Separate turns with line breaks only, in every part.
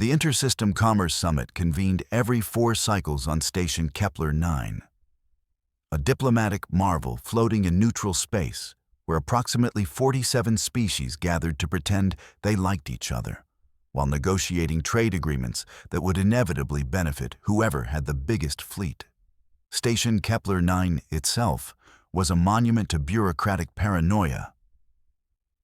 The Intersystem Commerce Summit convened every 4 cycles on Station Kepler 9, a diplomatic marvel floating in neutral space where approximately 47 species gathered to pretend they liked each other, while negotiating trade agreements that would inevitably benefit whoever had the biggest fleet. Station Kepler 9 itself was a monument to bureaucratic paranoia.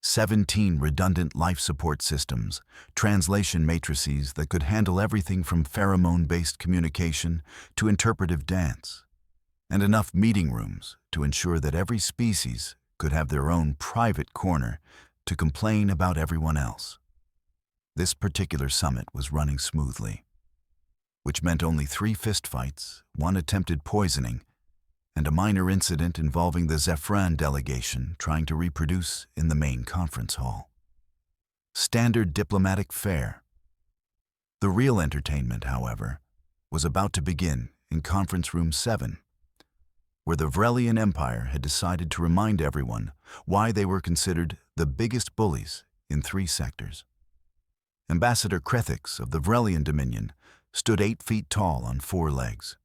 17 redundant life support systems, translation matrices that could handle everything from pheromone-based communication to interpretive dance, and enough meeting rooms to ensure that every species could have their own private corner to complain about everyone else. This particular summit was running smoothly, which meant only 3 fistfights, 1 attempted poisoning, and a minor incident involving the Vexrath delegation trying to reproduce in the main conference hall. Standard diplomatic fare. The real entertainment, however, was about to begin in Conference Room 7, where the Vexrath Empire had decided to remind everyone why they were considered the biggest bullies in 3 sectors. Ambassador Korthian of the Vexrath Dominion stood 8 feet tall on 4 legs,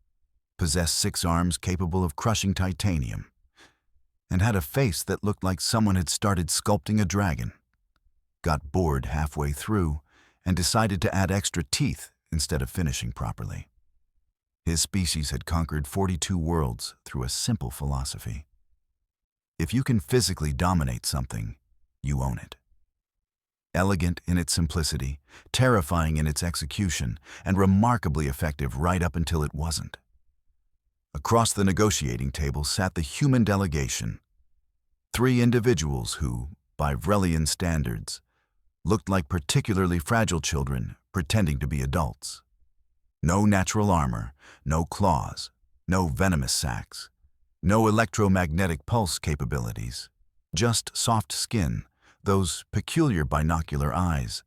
possessed 6 arms capable of crushing titanium, and had a face that looked like someone had started sculpting a dragon, got bored halfway through, and decided to add extra teeth instead of finishing properly. His species had conquered 42 worlds through a simple philosophy. If you can physically dominate something, you own it. Elegant in its simplicity, terrifying in its execution, and remarkably effective right up until it wasn't. Across the negotiating table sat the human delegation, 3 individuals who, by Vexrath standards, looked like particularly fragile children pretending to be adults. No natural armor, no claws, no venomous sacs, no electromagnetic pulse capabilities, just soft skin, those peculiar binocular eyes,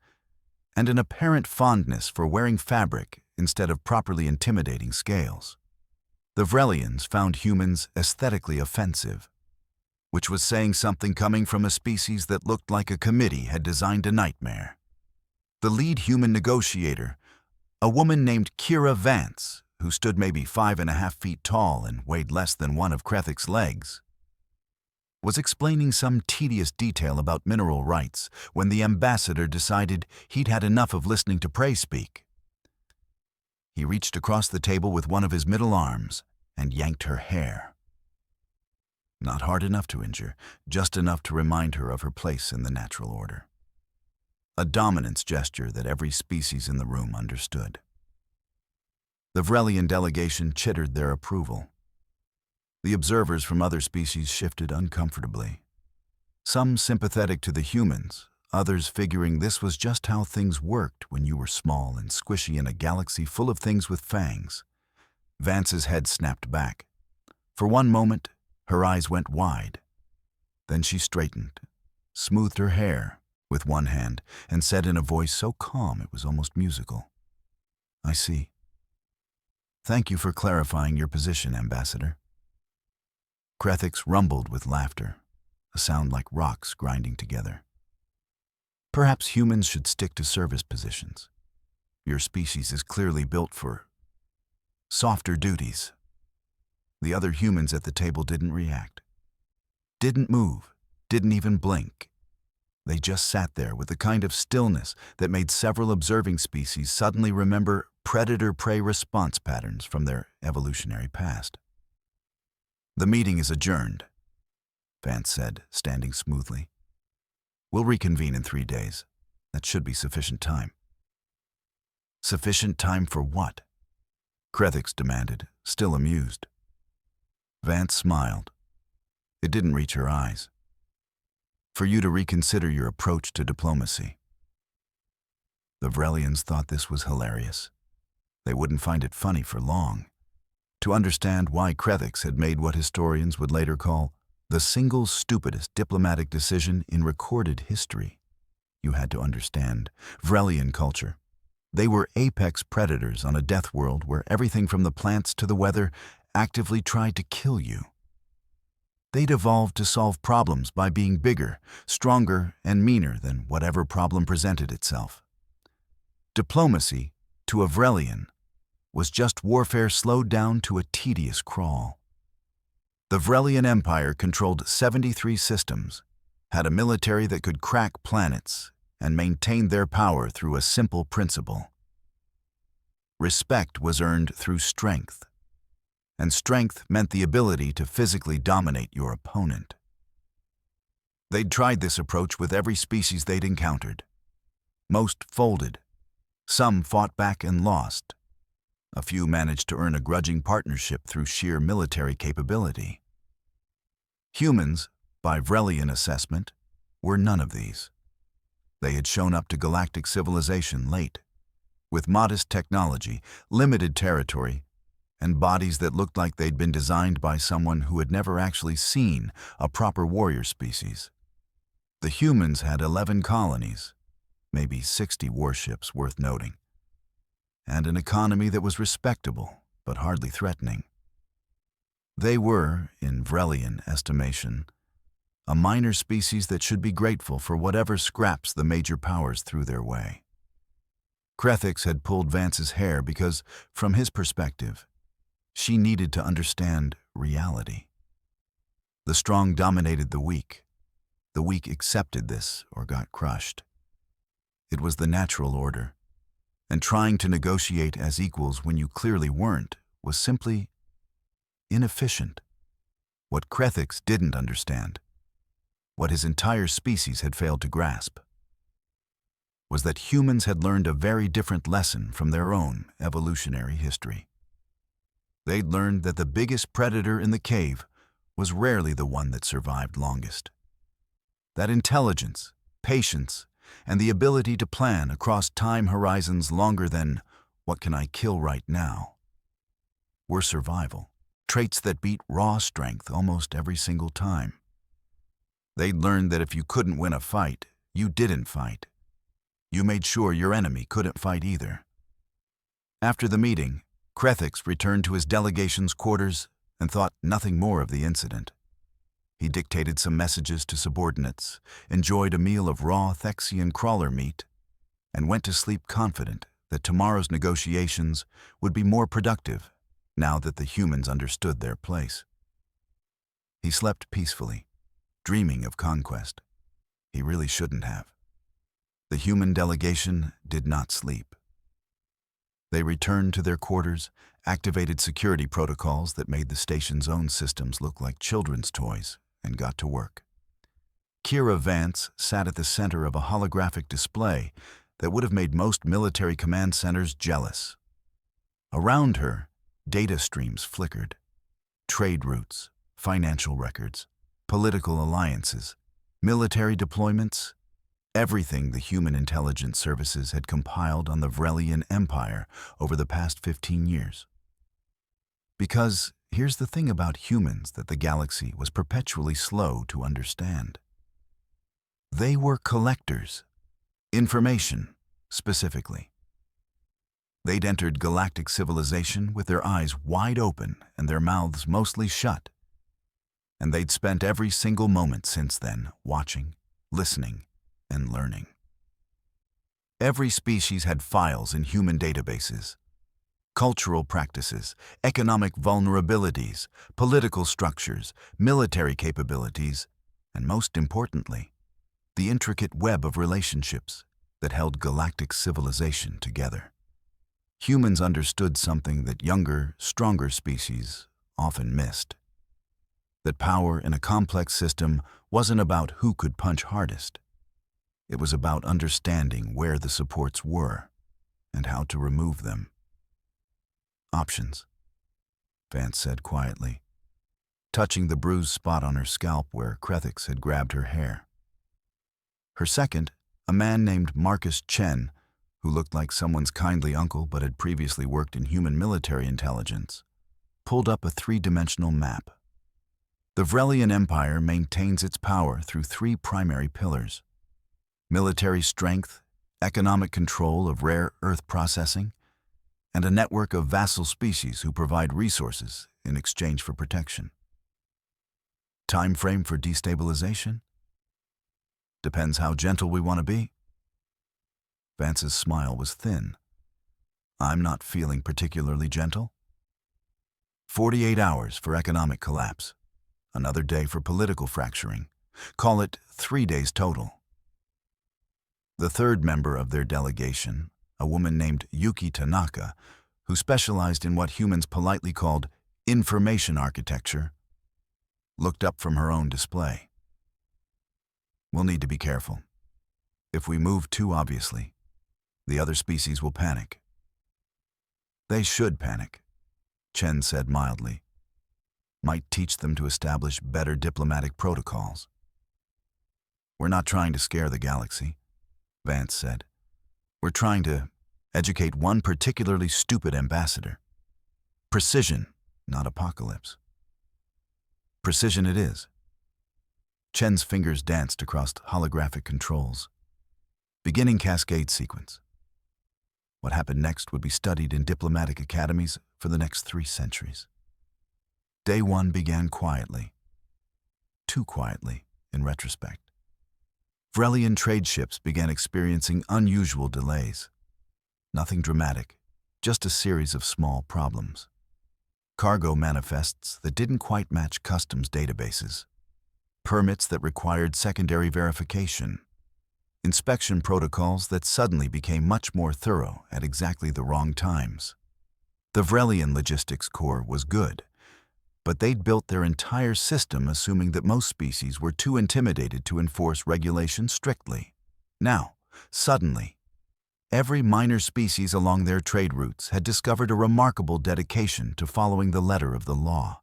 and an apparent fondness for wearing fabric instead of properly intimidating scales. The Vexrathians found humans aesthetically offensive, which was saying something coming from a species that looked like a committee had designed a nightmare. The lead human negotiator, a woman named Kira Vance, who stood maybe 5.5 feet tall and weighed less than one of Korthian's legs, was explaining some tedious detail about mineral rights when the ambassador decided he'd had enough of listening to Prey speak. He reached across the table with one of his middle arms and yanked her hair. Not hard enough to injure, just enough to remind her of her place in the natural order. A dominance gesture that every species in the room understood. The Vexrath delegation chittered their approval. The observers from other species shifted uncomfortably. Some sympathetic to the humans, others figuring this was just how things worked when you were small and squishy in a galaxy full of things with fangs. Vance's head snapped back. For one moment, her eyes went wide. Then she straightened, smoothed her hair with one hand, and said in a voice so calm it was almost musical, "I see. Thank you for clarifying your position, Ambassador." Korthian rumbled with laughter, a sound like rocks grinding together. "Perhaps humans should stick to service positions. Your species is clearly built for softer duties." The other humans at the table didn't react. Didn't move, didn't even blink. They just sat there with the kind of stillness that made several observing species suddenly remember predator-prey response patterns from their evolutionary past. "The meeting is adjourned," Vance said, standing smoothly. "We'll reconvene in 3 days. That should be sufficient time." "Sufficient time for what?" Korthian demanded, still amused. Vance smiled. It didn't reach her eyes. "For you to reconsider your approach to diplomacy." The Vexrathians thought this was hilarious. They wouldn't find it funny for long. To understand why Korthian had made what historians would later call the single stupidest diplomatic decision in recorded history, you had to understand Vexrathian culture. They were apex predators on a death world where everything from the plants to the weather actively tried to kill you. They'd evolved to solve problems by being bigger, stronger, and meaner than whatever problem presented itself. Diplomacy, to a Vrelian, was just warfare slowed down to a tedious crawl. The Vrelian Empire controlled 73 systems, had a military that could crack planets, and maintained their power through a simple principle. Respect was earned through strength, and strength meant the ability to physically dominate your opponent. They'd tried this approach with every species they'd encountered. Most folded. Some fought back and lost. A few managed to earn a grudging partnership through sheer military capability. Humans, by Vrelian assessment, were none of these. They had shown up to galactic civilization late, with modest technology, limited territory, and bodies that looked like they'd been designed by someone who had never actually seen a proper warrior species. The humans had 11 colonies, maybe 60 warships worth noting, and an economy that was respectable but hardly threatening. They were, in Vrelian estimation, a minor species that should be grateful for whatever scraps the major powers threw their way. Krethix had pulled Vance's hair because, from his perspective, she needed to understand reality. The strong dominated the weak. The weak accepted this or got crushed. It was the natural order, and trying to negotiate as equals when you clearly weren't was simply inefficient. What Krethix didn't understand, what his entire species had failed to grasp, was that humans had learned a very different lesson from their own evolutionary history. They'd learned that the biggest predator in the cave was rarely the one that survived longest. That intelligence, patience, and the ability to plan across time horizons longer than "what can I kill right now" were survival, traits that beat raw strength almost every single time. They'd learned that if you couldn't win a fight, you didn't fight. You made sure your enemy couldn't fight either. After the meeting, Krethix returned to his delegation's quarters and thought nothing more of the incident. He dictated some messages to subordinates, enjoyed a meal of raw Thexian crawler meat, and went to sleep confident that tomorrow's negotiations would be more productive now that the humans understood their place. He slept peacefully, dreaming of conquest. He really shouldn't have. The human delegation did not sleep. They returned to their quarters, activated security protocols that made the station's own systems look like children's toys, and got to work. Kira Vance sat at the center of a holographic display that would have made most military command centers jealous. Around her, data streams flickered. Trade routes, financial records, political alliances, military deployments, everything the human intelligence services had compiled on the Vrelian Empire over the past 15 years. Because here's the thing about humans that the galaxy was perpetually slow to understand. They were collectors, information specifically. They'd entered galactic civilization with their eyes wide open and their mouths mostly shut. And they'd spent every single moment since then watching, listening, and learning. Every species had files in human databases. Cultural practices, economic vulnerabilities, political structures, military capabilities, and most importantly, the intricate web of relationships that held galactic civilization together. Humans understood something that younger, stronger species often missed. That power in a complex system wasn't about who could punch hardest. It was about understanding where the supports were and how to remove them. "Options," Vance said quietly, touching the bruised spot on her scalp where Krethix had grabbed her hair. Her second, a man named Marcus Chen, who looked like someone's kindly uncle but had previously worked in human military intelligence, pulled up a three-dimensional map. The Vrelian Empire maintains its power through three primary pillars: military strength, economic control of rare earth processing, and a network of vassal species who provide resources in exchange for protection. Time frame for destabilization? Depends how gentle we want to be. Vance's smile was thin. I'm not feeling particularly gentle. 48 hours for economic collapse. Another day for political fracturing. Call it 3 days total. The third member of their delegation, a woman named Yuki Tanaka, who specialized in what humans politely called information architecture, looked up from her own display. We'll need to be careful. If we move too obviously, the other species will panic. They should panic, Chen said mildly. Might teach them to establish better diplomatic protocols. We're not trying to scare the galaxy, Vance said. We're trying to educate one particularly stupid ambassador. Precision, not apocalypse. Precision it is. Chen's fingers danced across holographic controls. Beginning cascade sequence. What happened next would be studied in diplomatic academies for the next 3 centuries. Day 1 began quietly. Too quietly, in retrospect. Vrelian trade ships began experiencing unusual delays. Nothing dramatic, just a series of small problems. Cargo manifests that didn't quite match customs databases. Permits that required secondary verification. Inspection protocols that suddenly became much more thorough at exactly the wrong times. The Vrelian logistics core was good, but they'd built their entire system assuming that most species were too intimidated to enforce regulations strictly. Now, suddenly, every minor species along their trade routes had discovered a remarkable dedication to following the letter of the law.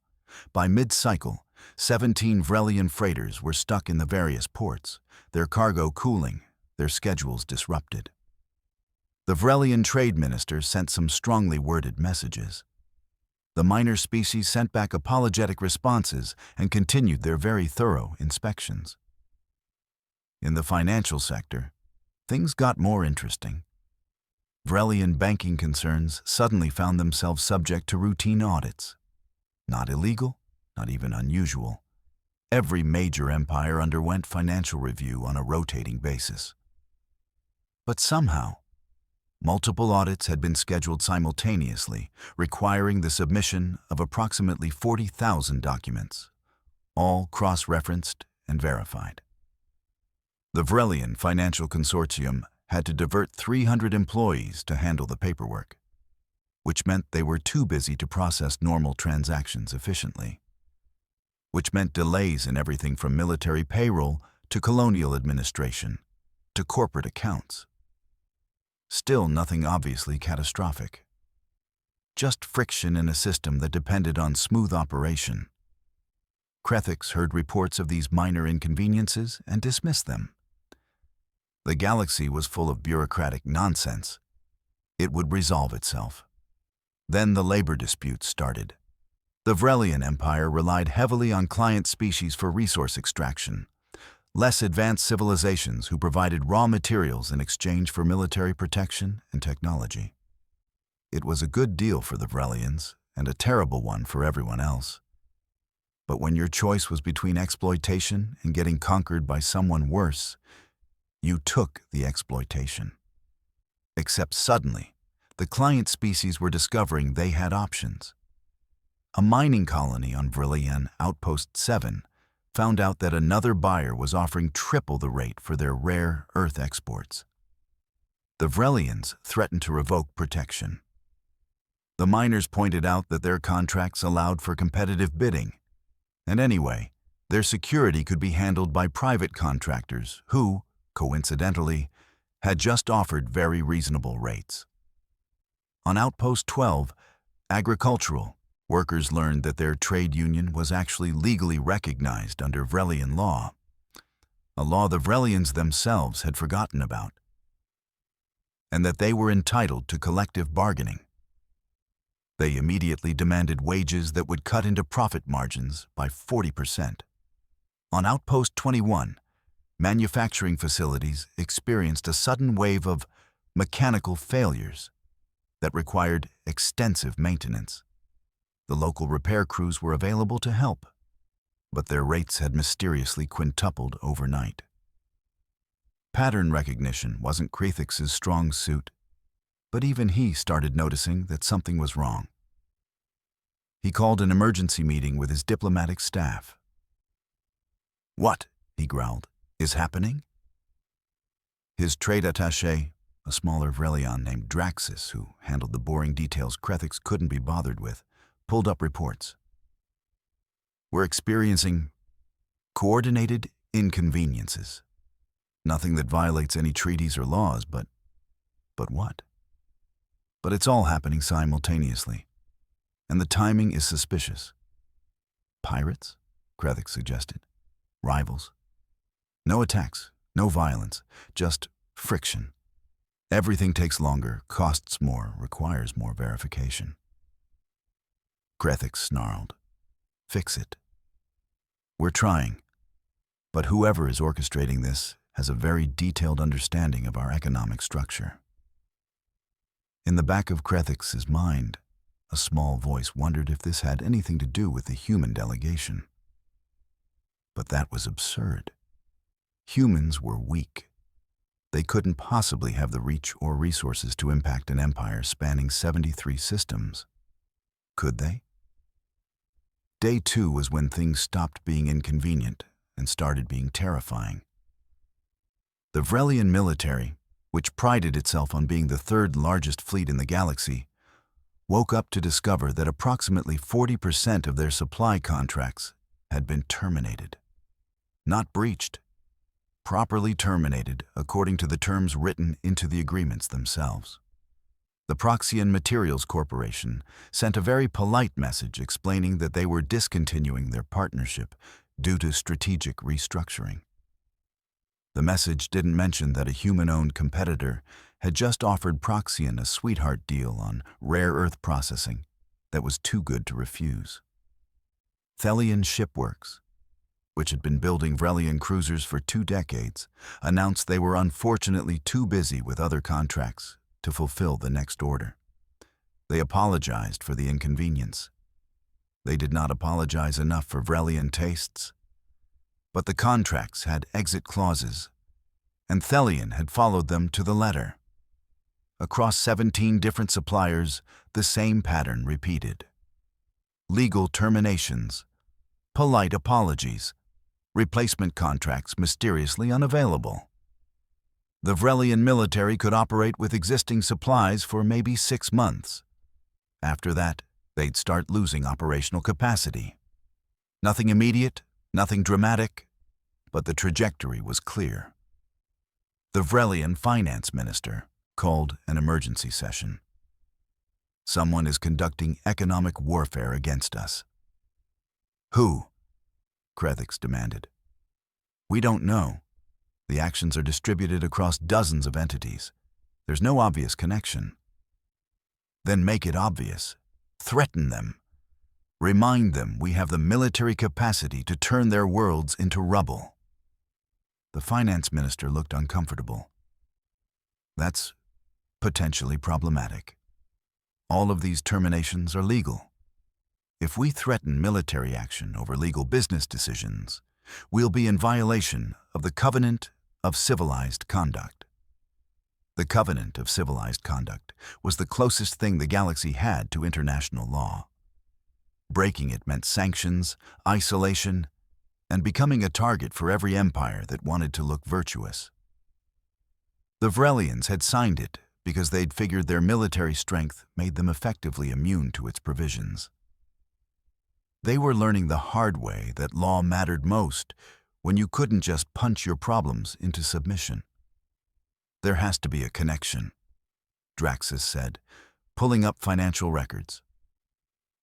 By mid-cycle, 17 Vrelian freighters were stuck in the various ports, their cargo cooling, their schedules disrupted. The Vrelian trade minister sent some strongly worded messages. The minor species sent back apologetic responses and continued their very thorough inspections. In the financial sector, things got more interesting. Vrelian banking concerns suddenly found themselves subject to routine audits. Not illegal, not even unusual. Every major empire underwent financial review on a rotating basis. But somehow, multiple audits had been scheduled simultaneously, requiring the submission of approximately 40,000 documents, all cross-referenced and verified. The Vrelian Financial Consortium had to divert 300 employees to handle the paperwork, which meant they were too busy to process normal transactions efficiently, which meant delays in everything from military payroll to colonial administration to corporate accounts. Still nothing obviously catastrophic. Just friction in a system that depended on smooth operation. Krethix heard reports of these minor inconveniences and dismissed them. The galaxy was full of bureaucratic nonsense. It would resolve itself. Then the labor disputes started. The Vrelian Empire relied heavily on client species for resource extraction. Less advanced civilizations who provided raw materials in exchange for military protection and technology. It was a good deal for the Vrelians and a terrible one for everyone else. But when your choice was between exploitation and getting conquered by someone worse, you took the exploitation. Except suddenly, the client species were discovering they had options. A mining colony on Vrelian Outpost 7 found out that another buyer was offering triple the rate for their rare Earth exports. The Vrelians threatened to revoke protection. The miners pointed out that their contracts allowed for competitive bidding, and anyway, their security could be handled by private contractors who, coincidentally, had just offered very reasonable rates. On Outpost 12, agricultural, workers learned that their trade union was actually legally recognized under Vrelian law, a law the Vrelians themselves had forgotten about, and that they were entitled to collective bargaining. They immediately demanded wages that would cut into profit margins by 40%. On Outpost 21, manufacturing facilities experienced a sudden wave of mechanical failures that required extensive maintenance. The local repair crews were available to help, but their rates had mysteriously quintupled overnight. Pattern recognition wasn't Krethix's strong suit, but even he started noticing that something was wrong. He called an emergency meeting with his diplomatic staff. "What," he growled, "is happening?" His trade attaché, a smaller Vrelion named Draxus, who handled the boring details Krethix couldn't be bothered with, pulled up reports. "We're experiencing coordinated inconveniences. Nothing that violates any treaties or laws, but what? But it's all happening simultaneously, and the timing is suspicious." "Pirates?" Krethix suggested. "Rivals? No attacks, no violence, just friction. Everything takes longer, costs more, requires more verification." Krethix snarled. "Fix it." "We're trying, but whoever is orchestrating this has a very detailed understanding of our economic structure." In the back of Krethix's mind, a small voice wondered if this had anything to do with the human delegation. But that was absurd. Humans were weak. They couldn't possibly have the reach or resources to impact an empire spanning 73 systems. Could they? Day 2 was when things stopped being inconvenient and started being terrifying. The Vrelian military, which prided itself on being the third largest fleet in the galaxy, woke up to discover that approximately 40% of their supply contracts had been terminated. Not breached, properly terminated according to the terms written into the agreements themselves. The Proxian Materials Corporation sent a very polite message explaining that they were discontinuing their partnership due to strategic restructuring. The message didn't mention that a human-owned competitor had just offered Proxian a sweetheart deal on rare earth processing that was too good to refuse. Thelian Shipworks, which had been building Vrelian cruisers for 2 decades, announced they were unfortunately too busy with other contracts to fulfill the next order. They apologized for the inconvenience. They did not apologize enough for Vrelian tastes. But the contracts had exit clauses, and Thelian had followed them to the letter. Across 17 different suppliers, the same pattern repeated. Legal terminations, polite apologies, replacement contracts mysteriously unavailable. The Vrelian military could operate with existing supplies for maybe 6 months. After that, they'd start losing operational capacity. Nothing immediate, nothing dramatic, but the trajectory was clear. The Vrelian finance minister called an emergency session. "Someone is conducting economic warfare against us." "Who?" Krethix demanded. "We don't know. The actions are distributed across dozens of entities. There's no obvious connection." "Then make it obvious. Threaten them. Remind them we have the military capacity to turn their worlds into rubble." The finance minister looked uncomfortable. "That's potentially problematic. All of these terminations are legal. If we threaten military action over legal business decisions, we'll be in violation of the Covenant of Civilized Conduct." The Covenant of Civilized Conduct was the closest thing the galaxy had to international law. Breaking it meant sanctions, isolation, and becoming a target for every empire that wanted to look virtuous. The Vrelians had signed it because they'd figured their military strength made them effectively immune to its provisions. They were learning the hard way that law mattered most when you couldn't just punch your problems into submission. "There has to be a connection," Draxus said, pulling up financial records.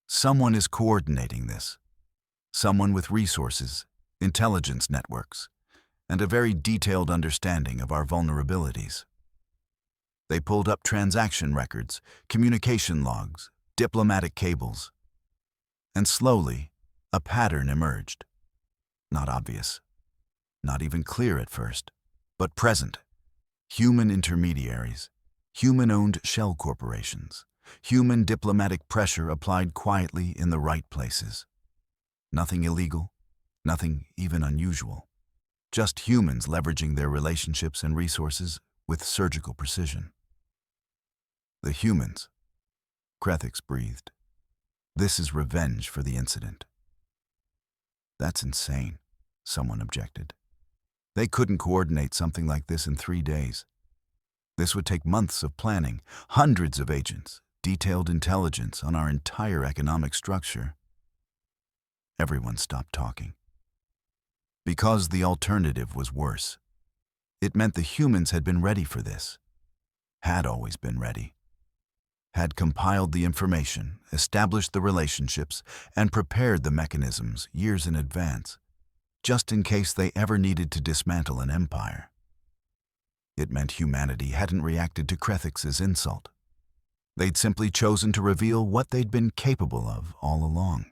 "Someone is coordinating this. Someone with resources, intelligence networks, and a very detailed understanding of our vulnerabilities." They pulled up transaction records, communication logs, diplomatic cables. And slowly, a pattern emerged. Not obvious, not even clear at first, but present. Human intermediaries, human-owned shell corporations, human diplomatic pressure applied quietly in the right places. Nothing illegal, nothing even unusual, just humans leveraging their relationships and resources with surgical precision. The humans, Krethix breathed. This is revenge for the incident. That's insane, someone objected. They couldn't coordinate something like this in 3 days. This would take months of planning, hundreds of agents, detailed intelligence on our entire economic structure. Everyone stopped talking. Because the alternative was worse. It meant the humans had been ready for this. Had always been ready. Had compiled the information, established the relationships, and prepared the mechanisms years in advance, just in case they ever needed to dismantle an empire. It meant humanity hadn't reacted to Krethix's insult. They'd simply chosen to reveal what they'd been capable of all along.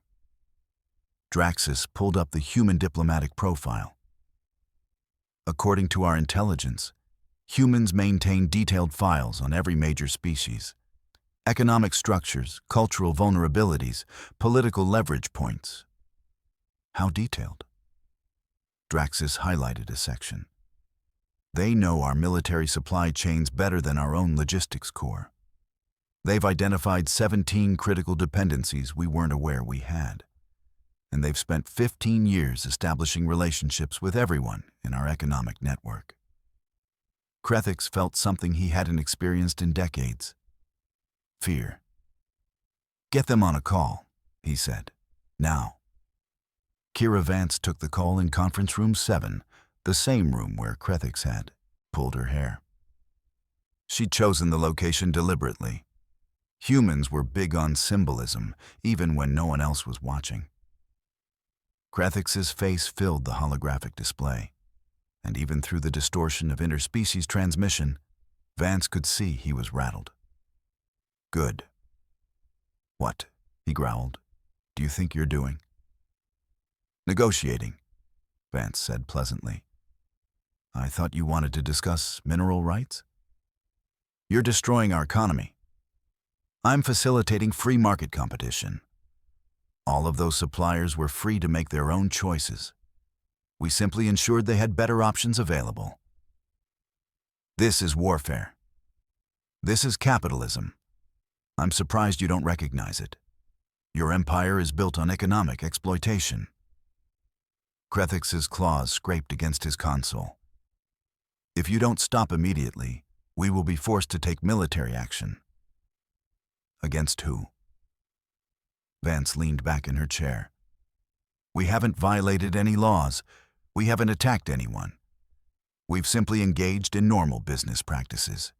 Draxus pulled up the human diplomatic profile. According to our intelligence, humans maintain detailed files on every major species. Economic structures, cultural vulnerabilities, political leverage points. How detailed? Draxus highlighted a section. They know our military supply chains better than our own logistics corps. They've identified 17 critical dependencies we weren't aware we had. And they've spent 15 years establishing relationships with everyone in our economic network. Krethix felt something he hadn't experienced in decades. Fear. Get them on a call, he said. Now. Kira Vance took the call in conference room 7, the same room where Krethix had pulled her hair. She'd chosen the location deliberately. Humans were big on symbolism, even when no one else was watching. Krethix's face filled the holographic display, and even through the distortion of interspecies transmission, Vance could see he was rattled. Good. What? He growled. Do you think you're doing? Negotiating, Vance said pleasantly. I thought you wanted to discuss mineral rights? You're destroying our economy. I'm facilitating free market competition. All of those suppliers were free to make their own choices. We simply ensured they had better options available. This is warfare. This is capitalism. I'm surprised you don't recognize it. Your empire is built on economic exploitation. Krethix's claws scraped against his console. If you don't stop immediately, we will be forced to take military action. Against who? Vance leaned back in her chair. We haven't violated any laws. We haven't attacked anyone. We've simply engaged in normal business practices.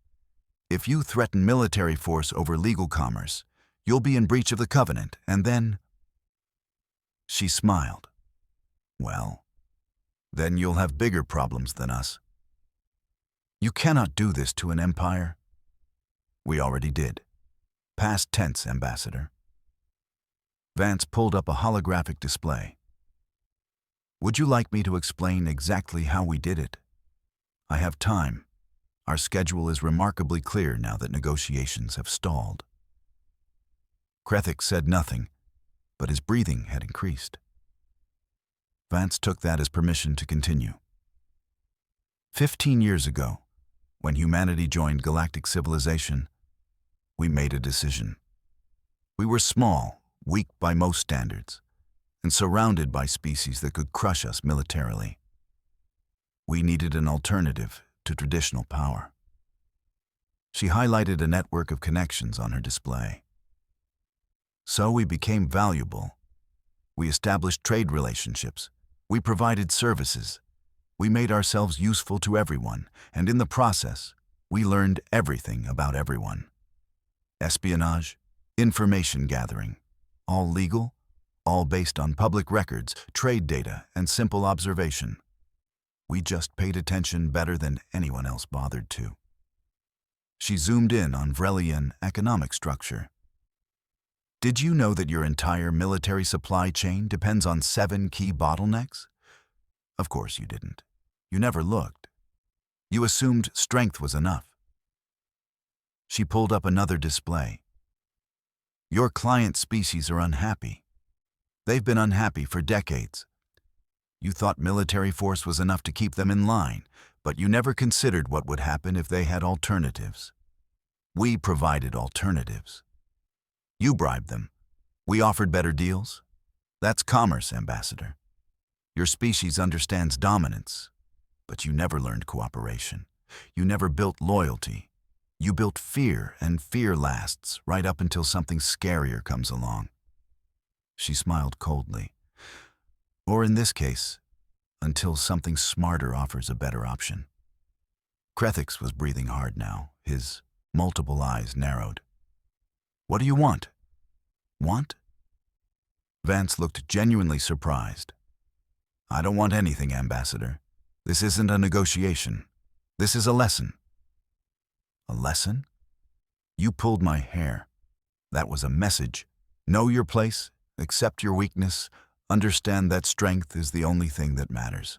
If you threaten military force over legal commerce, you'll be in breach of the covenant, and then... She smiled. Well, then you'll have bigger problems than us. You cannot do this to an empire. We already did. Past tense, Ambassador. Vance pulled up a holographic display. Would you like me to explain exactly how we did it? I have time. Our schedule is remarkably clear now that negotiations have stalled. Krethix said nothing, but his breathing had increased. Vance took that as permission to continue. 15 years ago, when humanity joined galactic civilization, we made a decision. We were small, weak by most standards, and surrounded by species that could crush us militarily. We needed an alternative to traditional power. She highlighted a network of connections on her display. So we became valuable. We established trade relationships. We provided services. We made ourselves useful to everyone, and in the process, we learned everything about everyone. Espionage, information gathering, all legal, all based on public records, trade data, and simple observation. We just paid attention better than anyone else bothered to. She zoomed in on Vrelian economic structure. Did you know that your entire military supply chain depends on 7 key bottlenecks? Of course you didn't. You never looked. You assumed strength was enough. She pulled up another display. Your client species are unhappy. They've been unhappy for decades. You thought military force was enough to keep them in line, but you never considered what would happen if they had alternatives. We provided alternatives. You bribed them. We offered better deals. That's commerce, Ambassador. Your species understands dominance, but you never learned cooperation. You never built loyalty. You built fear, and fear lasts right up until something scarier comes along. She smiled coldly. Or in this case, until something smarter offers a better option. Krethix was breathing hard now, his multiple eyes narrowed. What do you want? Want? Vance looked genuinely surprised. I don't want anything, Ambassador. This isn't a negotiation. This is a lesson. A lesson? You pulled my hair. That was a message. Know your place, accept your weakness, understand that strength is the only thing that matters.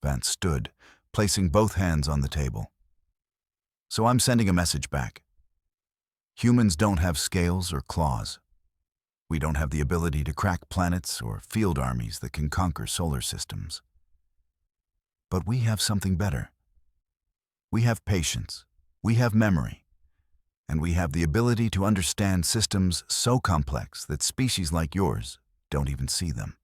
Vance stood, placing both hands on the table. So I'm sending a message back. Humans don't have scales or claws. We don't have the ability to crack planets or field armies that can conquer solar systems. But we have something better. We have patience, we have memory, and we have the ability to understand systems so complex that species like yours don't even see them.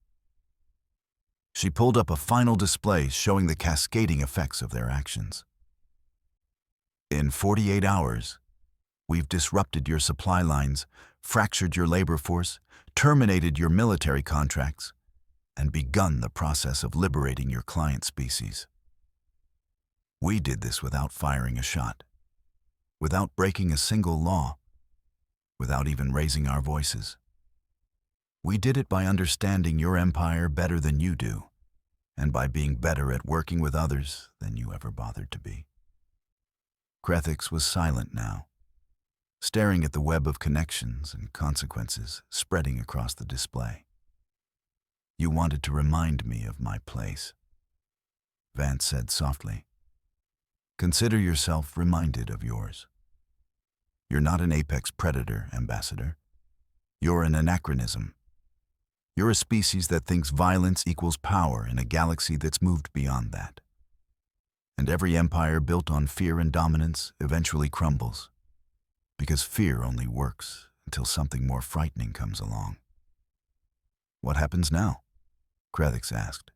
She pulled up a final display showing the cascading effects of their actions. In 48 hours, we've disrupted your supply lines, fractured your labor force, terminated your military contracts, and begun the process of liberating your client species. We did this without firing a shot, without breaking a single law, without even raising our voices. We did it by understanding your empire better than you do, and by being better at working with others than you ever bothered to be. Krethix was silent now, staring at the web of connections and consequences spreading across the display. You wanted to remind me of my place, Vance said softly. Consider yourself reminded of yours. You're not an apex predator, Ambassador. You're an anachronism. You're a species that thinks violence equals power in a galaxy that's moved beyond that. And every empire built on fear and dominance eventually crumbles, because fear only works until something more frightening comes along. What happens now? Krethix asked,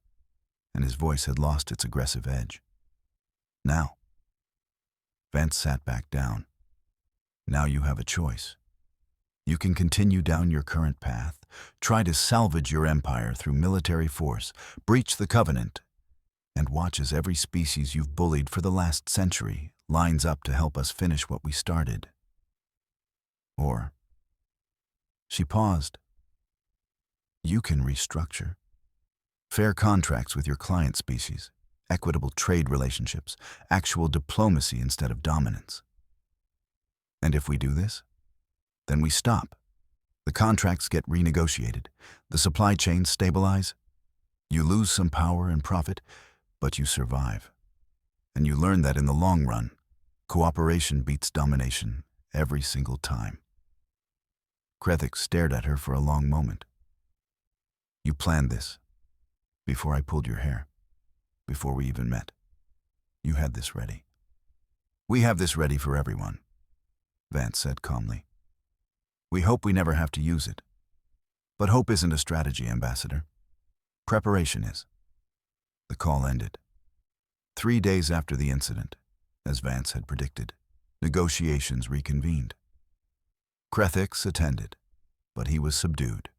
and his voice had lost its aggressive edge. Now. Vance sat back down. Now you have a choice. You can continue down your current path, try to salvage your empire through military force, breach the Covenant, and watch as every species you've bullied for the last century lines up to help us finish what we started. Or, she paused. You can restructure. Fair contracts with your client species, equitable trade relationships, actual diplomacy instead of dominance. And if we do this, then we stop. The contracts get renegotiated, the supply chains stabilize. You lose some power and profit, but you survive. And you learn that in the long run, cooperation beats domination every single time. Krethix stared at her for a long moment. You planned this. Before I pulled your hair. Before we even met. You had this ready. We have this ready for everyone, Vance said calmly. We hope we never have to use it. But hope isn't a strategy, Ambassador. Preparation is. The call ended. 3 days after the incident, as Vance had predicted, negotiations reconvened. Krethix attended, but he was subdued.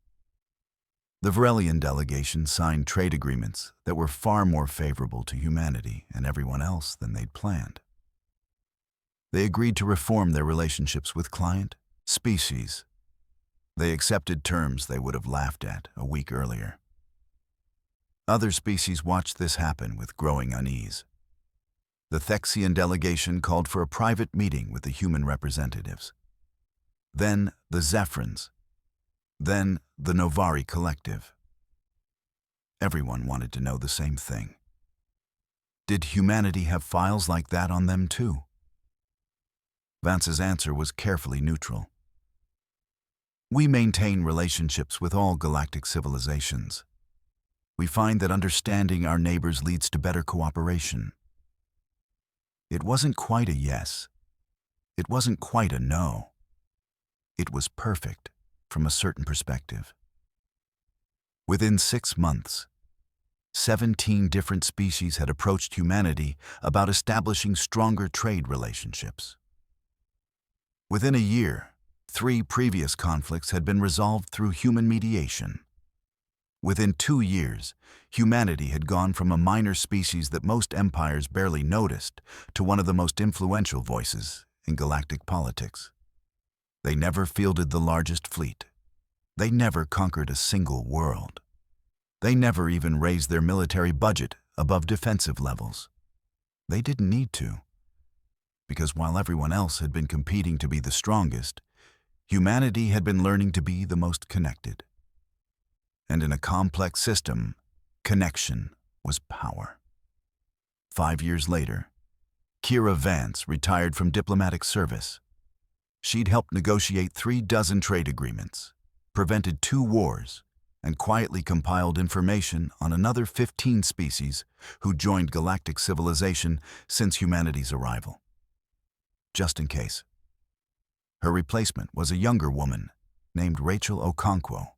The Varelian delegation signed trade agreements that were far more favorable to humanity and everyone else than they'd planned. They agreed to reform their relationships with client, species. They accepted terms they would have laughed at a week earlier. Other species watched this happen with growing unease. The Thexian delegation called for a private meeting with the human representatives. Then the Zephrins. Then the Novari Collective. Everyone wanted to know the same thing. Did humanity have files like that on them too? Vance's answer was carefully neutral. We maintain relationships with all galactic civilizations. we find that understanding our neighbors leads to better cooperation. It wasn't quite a yes. It wasn't quite a no. It was perfect from a certain perspective. Within 6 months, 17 different species had approached humanity about establishing stronger trade relationships. Within a year, 3 previous conflicts had been resolved through human mediation. Within 2 years, humanity had gone from a minor species that most empires barely noticed to one of the most influential voices in galactic politics. They never fielded the largest fleet. They never conquered a single world. They never even raised their military budget above defensive levels. They didn't need to, because while everyone else had been competing to be the strongest, humanity had been learning to be the most connected. And in a complex system, connection was power. 5 years later, Kira Vance retired from diplomatic service. She'd helped negotiate 36 trade agreements, prevented 2 wars, and quietly compiled information on another 15 species who joined galactic civilization since humanity's arrival. Just in case. Her replacement was a younger woman named Rachel Okonkwo,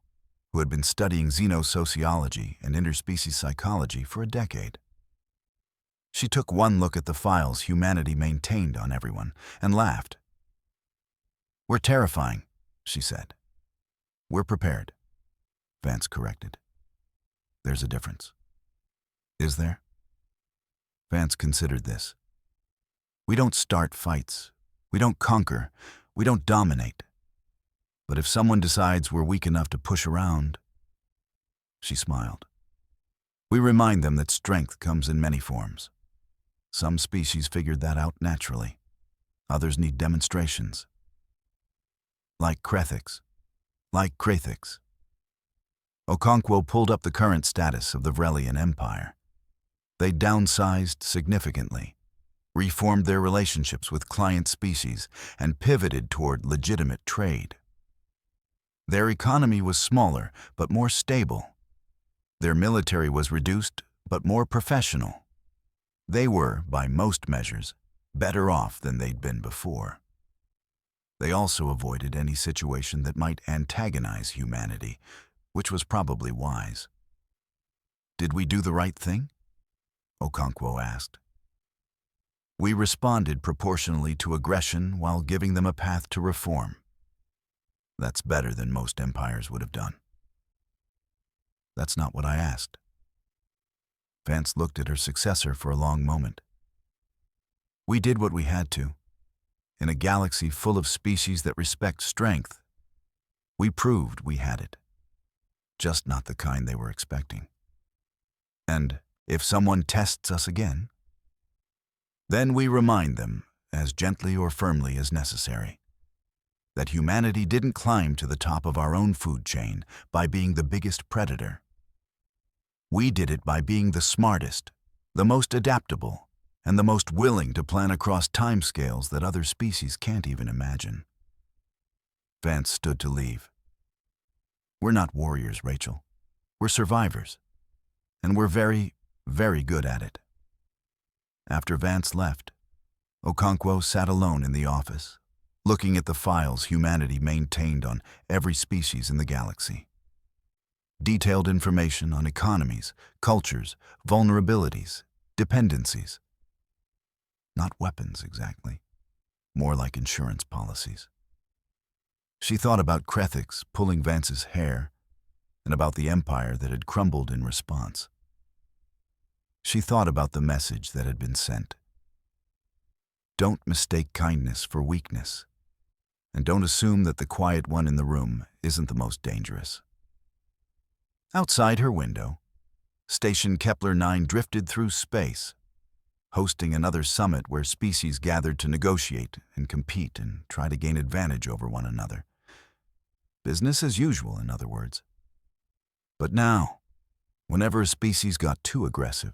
who had been studying xenosociology and interspecies psychology for a decade. She took one look at the files humanity maintained on everyone and laughed. "We're terrifying," she said. "We're prepared," Vance corrected. "There's a difference." "Is there?" Vance considered this. "We don't start fights. We don't conquer. We don't dominate. But if someone decides we're weak enough to push around," she smiled, "we remind them that strength comes in many forms. Some species figured that out naturally. Others need demonstrations. Like Krethix. Like Krethix." Okonkwo pulled up the current status of the Vrelian Empire. They downsized significantly, reformed their relationships with client species, and pivoted toward legitimate trade. Their economy was smaller, but more stable. Their military was reduced, but more professional. They were, by most measures, better off than they'd been before. They also avoided any situation that might antagonize humanity, which was probably wise. "Did we do the right thing?" Okonkwo asked. "We responded proportionally to aggression while giving them a path to reform. That's better than most empires would have done." "That's not what I asked." Vance looked at her successor for a long moment. "We did what we had to. In a galaxy full of species that respect strength, we proved we had it. Just not the kind they were expecting. And if someone tests us again, then we remind them, as gently or firmly as necessary, that humanity didn't climb to the top of our own food chain by being the biggest predator. We did it by being the smartest, the most adaptable, and the most willing to plan across timescales that other species can't even imagine." Vance stood to leave. "We're not warriors, Rachel. We're survivors. And we're very, very good at it." After Vance left, Okonkwo sat alone in the office, looking at the files humanity maintained on every species in the galaxy. Detailed information on economies, cultures, vulnerabilities, dependencies. Not weapons, exactly. More like insurance policies. She thought about Krethix pulling Vance's hair and about the empire that had crumbled in response. She thought about the message that had been sent. Don't mistake kindness for weakness, and don't assume that the quiet one in the room isn't the most dangerous. Outside her window, Station Kepler 9 drifted through space, hosting another summit where species gathered to negotiate and compete and try to gain advantage over one another. Business as usual, in other words. But now, whenever a species got too aggressive,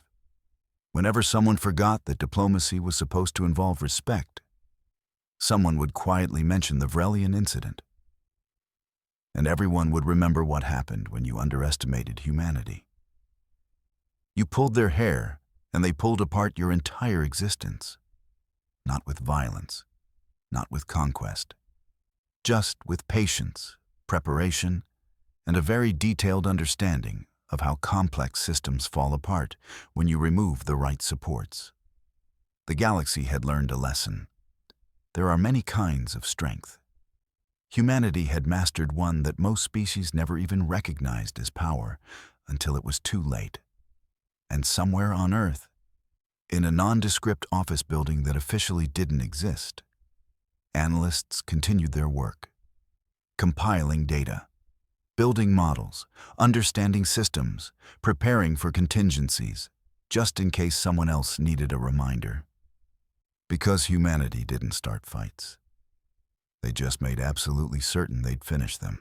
whenever someone forgot that diplomacy was supposed to involve respect, someone would quietly mention the Vrelian incident. And everyone would remember what happened when you underestimated humanity. You pulled their hair, and they pulled apart your entire existence. Not with violence, not with conquest, just with patience, preparation, and a very detailed understanding of how complex systems fall apart when you remove the right supports. The galaxy had learned a lesson. There are many kinds of strength. Humanity had mastered one that most species never even recognized as power until it was too late. And somewhere on Earth, in a nondescript office building that officially didn't exist, analysts continued their work, compiling data, building models, understanding systems, preparing for contingencies, just in case someone else needed a reminder. Because humanity didn't start fights. They just made absolutely certain they'd finish them.